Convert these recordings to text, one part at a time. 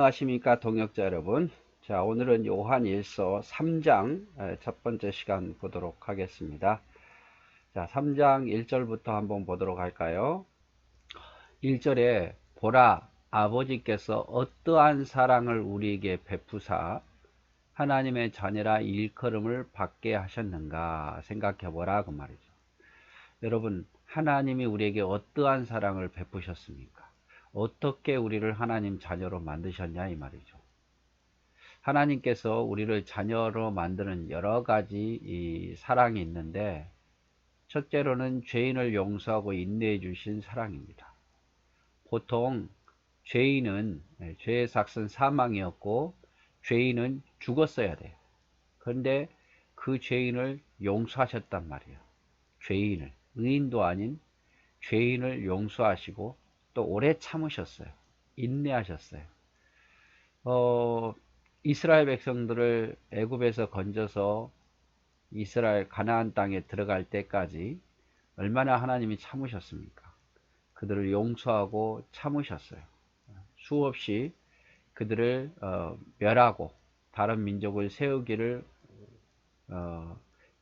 안녕하십니까 동역자 여러분. 자, 오늘은 요한일서 3장 첫 번째 시간 보도록 하겠습니다. 자, 3장 1절부터 한번 보도록 할까요? 1절에 보라, 아버지께서 어떠한 사랑을 우리에게 베푸사 하나님의 자녀라 일컬음을 받게 하셨는가 생각해 보라 그 말이죠. 여러분, 하나님이 우리에게 어떠한 사랑을 베푸셨습니까? 어떻게 우리를 하나님 자녀로 만드셨냐 이 말이죠. 하나님께서 우리를 자녀로 만드는 여러 가지 이 사랑이 있는데, 첫째로는 죄인을 용서하고 인내해 주신 사랑입니다. 보통 죄인은 죄의 삭은 사망이었고 죄인은 죽었어야 돼요. 그런데 그 죄인을 용서하셨단 말이에요. 죄인을, 의인도 아닌 죄인을 용서하시고 또 오래 참으셨어요. 인내하셨어요. 이스라엘 백성들을 애굽에서 건져서 이스라엘 가나안 땅에 들어갈 때까지 얼마나 하나님이 참으셨습니까? 그들을 용서하고 참으셨어요. 수없이 그들을 멸하고 다른 민족을 세우기를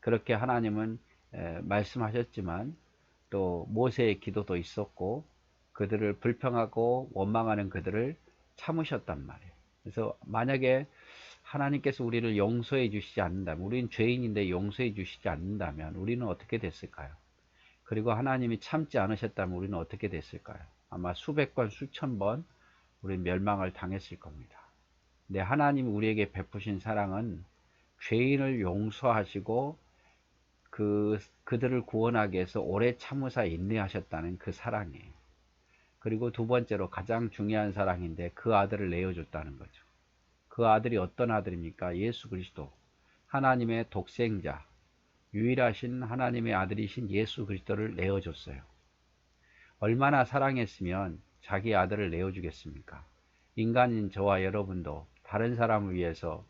그렇게 하나님은 말씀하셨지만, 또 모세의 기도도 있었고 그들을 불평하고 원망하는 그들을 참으셨단 말이에요. 그래서 만약에 하나님께서 우리를 용서해 주시지 않는다면, 우리는 죄인인데 용서해 주시지 않는다면 우리는 어떻게 됐을까요? 그리고 하나님이 참지 않으셨다면 우리는 어떻게 됐을까요? 아마 수백 번, 수천 번 우리는 멸망을 당했을 겁니다. 근데 하나님이 우리에게 베푸신 사랑은 죄인을 용서하시고 그들을 구원하기 위해서 오래 참으사 인내하셨다는 그 사랑이에요. 그리고 두 번째로 가장 중요한 사랑인데, 그 아들을 내어줬다는 거죠. 그 아들이 어떤 아들입니까? 예수 그리스도, 하나님의 독생자, 유일하신 하나님의 아들이신 예수 그리스도를 내어줬어요. 얼마나 사랑했으면 자기 아들을 내어주겠습니까? 인간인 저와 여러분도 다른 사람을 위해서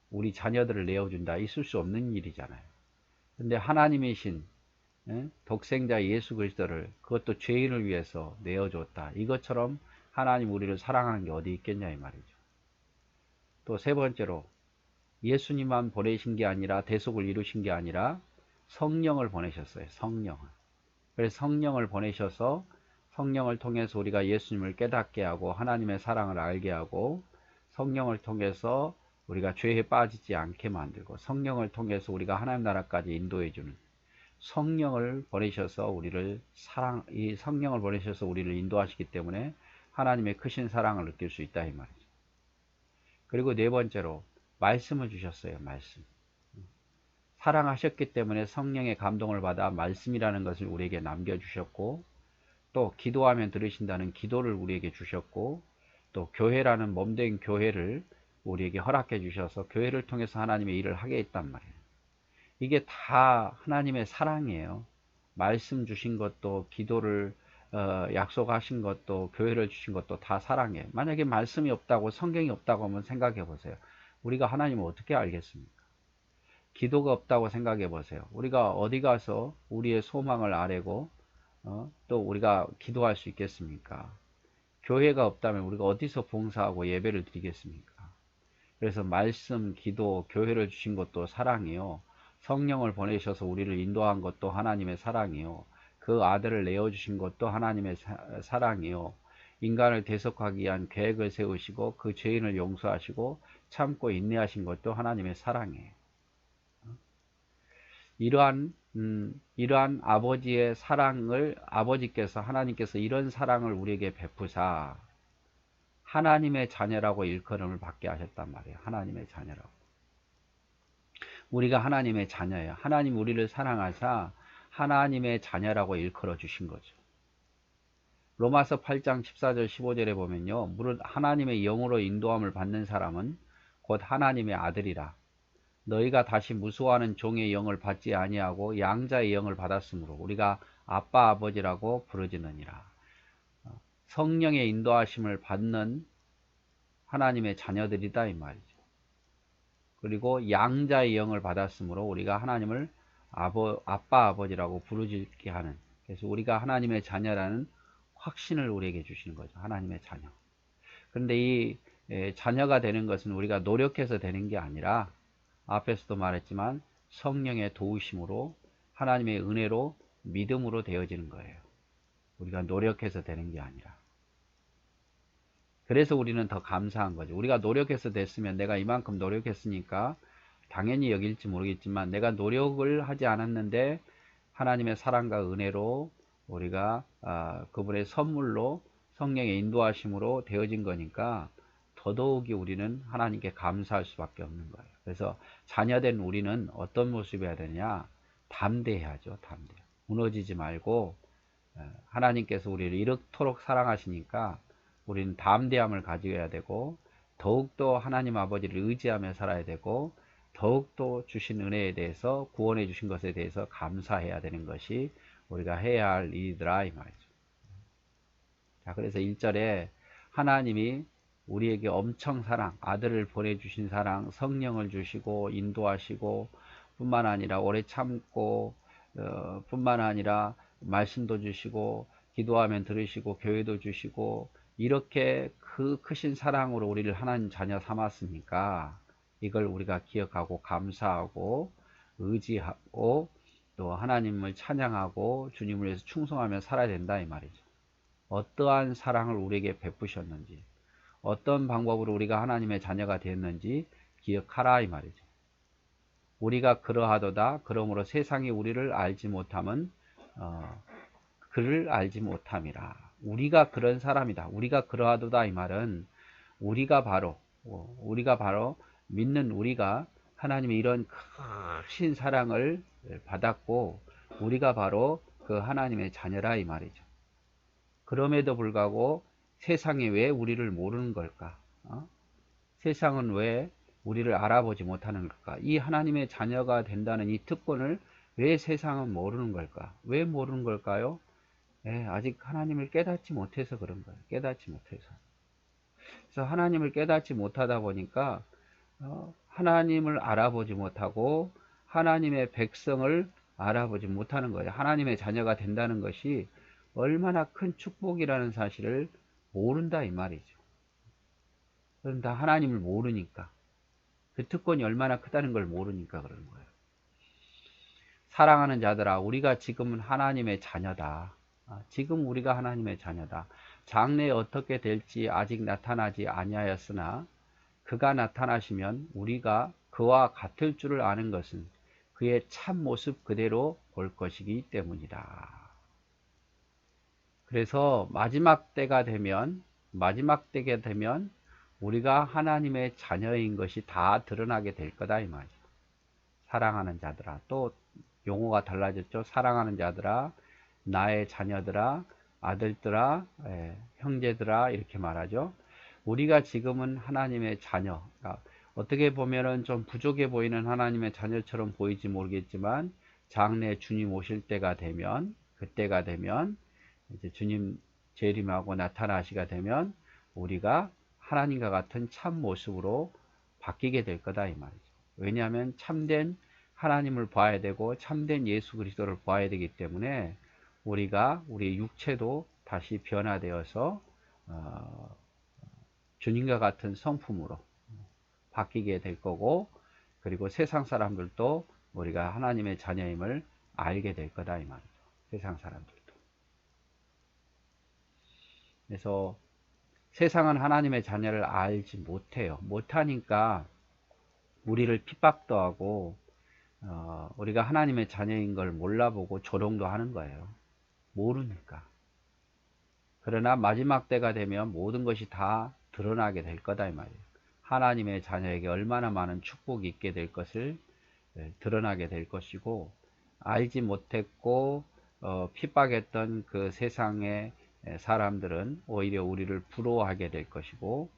우리 자녀들을 내어준다, 있을 수 없는 일이잖아요. 근데 하나님이신 독생자 예수 그리스도를, 그것도 죄인을 위해서 내어줬다. 이것처럼 하나님 우리를 사랑하는 게 어디 있겠냐 이 말이죠. 또 세 번째로, 예수님만 보내신 게 아니라, 대속을 이루신 게 아니라 성령을 보내셨어요. 성령을. 그래서 성령을 보내셔서 성령을 통해서 우리가 예수님을 깨닫게 하고 하나님의 사랑을 알게 하고, 성령을 통해서 우리가 죄에 빠지지 않게 만들고, 성령을 통해서 우리가 하나님 나라까지 인도해 주는, 성령을 보내셔서 우리를 이 성령을 보내셔서 우리를 인도하시기 때문에 하나님의 크신 사랑을 느낄 수 있다 이 말이죠. 그리고 네 번째로, 말씀을 주셨어요. 말씀. 사랑하셨기 때문에 성령의 감동을 받아 말씀이라는 것을 우리에게 남겨주셨고, 또 기도하면 들으신다는 기도를 우리에게 주셨고, 또 교회라는 몸된 교회를 우리에게 허락해 주셔서 교회를 통해서 하나님의 일을 하게 했단 말이에요. 이게 다 하나님의 사랑이에요. 말씀 주신 것도, 기도를 약속하신 것도, 교회를 주신 것도 다 사랑이에요. 만약에 말씀이 없다고, 성경이 없다고 하면 생각해 보세요. 우리가 하나님을 어떻게 알겠습니까? 기도가 없다고 생각해 보세요. 우리가 어디 가서 우리의 소망을 아뢰고 또 우리가 기도할 수 있겠습니까? 교회가 없다면 우리가 어디서 봉사하고 예배를 드리겠습니까? 그래서 말씀, 기도, 교회를 주신 것도 사랑이요, 성령을 보내셔서 우리를 인도한 것도 하나님의 사랑이요, 그 아들을 내어주신 것도 하나님의 사랑이요, 인간을 대속하기 위한 계획을 세우시고 그 죄인을 용서하시고 참고 인내하신 것도 하나님의 사랑이에요. 이러한 아버지의 사랑을, 아버지께서, 하나님께서 이런 사랑을 우리에게 베푸사 하나님의 자녀라고 일컬음을 받게 하셨단 말이에요. 하나님의 자녀라고. 우리가 하나님의 자녀예요. 하나님 우리를 사랑하사 하나님의 자녀라고 일컬어 주신 거죠. 로마서 8장 14절 15절에 보면요, 무릇 하나님의 영으로 인도함을 받는 사람은 곧 하나님의 아들이라. 너희가 다시 무수하는 종의 영을 받지 아니하고 양자의 영을 받았으므로 우리가 아빠 아버지라고 부르짖느니라. 성령의 인도하심을 받는 하나님의 자녀들이다 이 말이죠. 그리고 양자의 영을 받았으므로 우리가 하나님을 아빠 아버지라고 부르짖게 하는, 그래서 우리가 하나님의 자녀라는 확신을 우리에게 주시는 거죠. 하나님의 자녀. 그런데 이 자녀가 되는 것은 우리가 노력해서 되는 게 아니라 앞에서도 말했지만 성령의 도우심으로 하나님의 은혜로 믿음으로 되어지는 거예요. 우리가 노력해서 되는 게 아니라. 그래서 우리는 더 감사한 거죠. 우리가 노력해서 됐으면 내가 이만큼 노력했으니까 당연히 여길지 모르겠지만 내가 노력을 하지 않았는데 하나님의 사랑과 은혜로 우리가 그분의 선물로 성령의 인도하심으로 되어진 거니까 더더욱이 우리는 하나님께 감사할 수밖에 없는 거예요. 그래서 자녀된 우리는 어떤 모습이어야 되냐? 담대해야죠. 담대. 무너지지 말고 하나님께서 우리를 이렇도록 사랑하시니까 우리는 담대함을 가져야 되고 더욱더 하나님 아버지를 의지하며 살아야 되고 더욱더 주신 은혜에 대해서 구원해 주신 것에 대해서 감사해야 되는 것이 우리가 해야 할 일이더라 이 말이죠. 자, 그래서 1절에 하나님이 우리에게 엄청 사랑, 아들을 보내주신 사랑, 성령을 주시고 인도하시고 뿐만 아니라 오래 참고 뿐만 아니라 말씀도 주시고 기도하면 들으시고 교회도 주시고 이렇게 그 크신 사랑으로 우리를 하나님 자녀 삼았으니까 이걸 우리가 기억하고 감사하고 의지하고 또 하나님을 찬양하고 주님을 위해서 충성하며 살아야 된다 이 말이죠. 어떠한 사랑을 우리에게 베푸셨는지 어떤 방법으로 우리가 하나님의 자녀가 되었는지 기억하라 이 말이죠. 우리가 그러하도다. 그러므로 세상이 우리를 알지 못함은 그를 알지 못함이라. 우리가 그런 사람이다. 우리가 그러하도다 이 말은 우리가 바로 믿는 우리가 하나님의 이런 크신 사랑을 받았고 우리가 바로 그 하나님의 자녀라 이 말이죠. 그럼에도 불구하고 세상이 왜 우리를 모르는 걸까? 세상은 왜 우리를 알아보지 못하는 걸까? 이 하나님의 자녀가 된다는 이 특권을 왜 세상은 모르는 걸까? 왜 모르는 걸까요? 아직 하나님을 깨닫지 못해서 그런 거예요. 깨닫지 못해서. 그래서 하나님을 깨닫지 못하다 보니까 하나님을 알아보지 못하고 하나님의 백성을 알아보지 못하는 거예요. 하나님의 자녀가 된다는 것이 얼마나 큰 축복이라는 사실을 모른다 이 말이죠. 그럼 다 하나님을 모르니까 그 특권이 얼마나 크다는 걸 모르니까 그러는 거예요. 사랑하는 자들아 우리가 지금은 하나님의 자녀다. 지금 우리가 하나님의 자녀다. 장래에 어떻게 될지 아직 나타나지 아니하였으나 그가 나타나시면 우리가 그와 같을 줄을 아는 것은 그의 참 모습 그대로 볼 것이기 때문이다. 그래서 마지막 때가 되면 우리가 하나님의 자녀인 것이 다 드러나게 될 거다 이 말이죠. 사랑하는 자들아 또 용어가 달라졌죠. 사랑하는 자들아 나의 자녀들아 아들들아 형제들아 이렇게 말하죠. 우리가 지금은 하나님의 자녀 어떻게 보면은 좀 부족해 보이는 하나님의 자녀처럼 보이지 모르겠지만 장래 주님 오실 때가 되면 그때가 되면 이제 주님 재림하고 나타나시게 되면 우리가 하나님과 같은 참 모습으로 바뀌게 될 거다 이 말이죠. 왜냐하면 참된 하나님을 봐야 되고 참된 예수 그리스도를 봐야 되기 때문에 우리가 우리 육체도 다시 변화되어서 주님과 같은 성품으로 바뀌게 될 거고 그리고 세상 사람들도 우리가 하나님의 자녀임을 알게 될 거다 이 말이죠. 세상 사람들도. 그래서 세상은 하나님의 자녀를 알지 못해요. 못하니까 우리를 핍박도 하고 우리가 하나님의 자녀인 걸 몰라보고 조롱도 하는 거예요. 모르니까. 그러나 마지막 때가 되면 모든 것이 다 드러나게 될 거다 이 말이에요. 하나님의 자녀에게 얼마나 많은 축복이 있게 될 것을 드러나게 될 것이고 알지 못했고 핍박했던 그 세상의 사람들은 오히려 우리를 부러워하게 될 것이고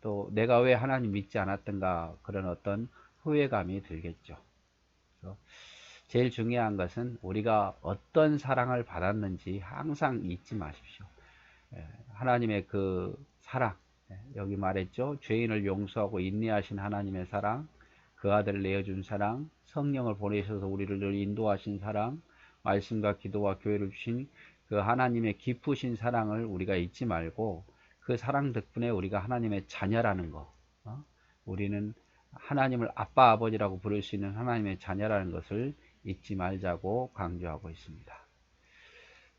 또 내가 왜 하나님 믿지 않았던가 그런 어떤 후회감이 들겠죠. 그래서 제일 중요한 것은 우리가 어떤 사랑을 받았는지 항상 잊지 마십시오. 하나님의 그 사랑 여기 말했죠. 죄인을 용서하고 인내하신 하나님의 사랑, 그 아들을 내어준 사랑, 성령을 보내셔서 우리를 늘 인도하신 사랑, 말씀과 기도와 교회를 주신 그 하나님의 깊으신 사랑을 우리가 잊지 말고 그 그 사랑 덕분에 우리가 하나님의 자녀라는 거, 우리는 하나님을 아빠 아버지라고 부를 수 있는 하나님의 자녀라는 것을 잊지 말자고 강조하고 있습니다.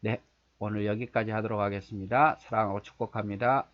네, 오늘 여기까지 하도록 하겠습니다. 사랑하고 축복합니다.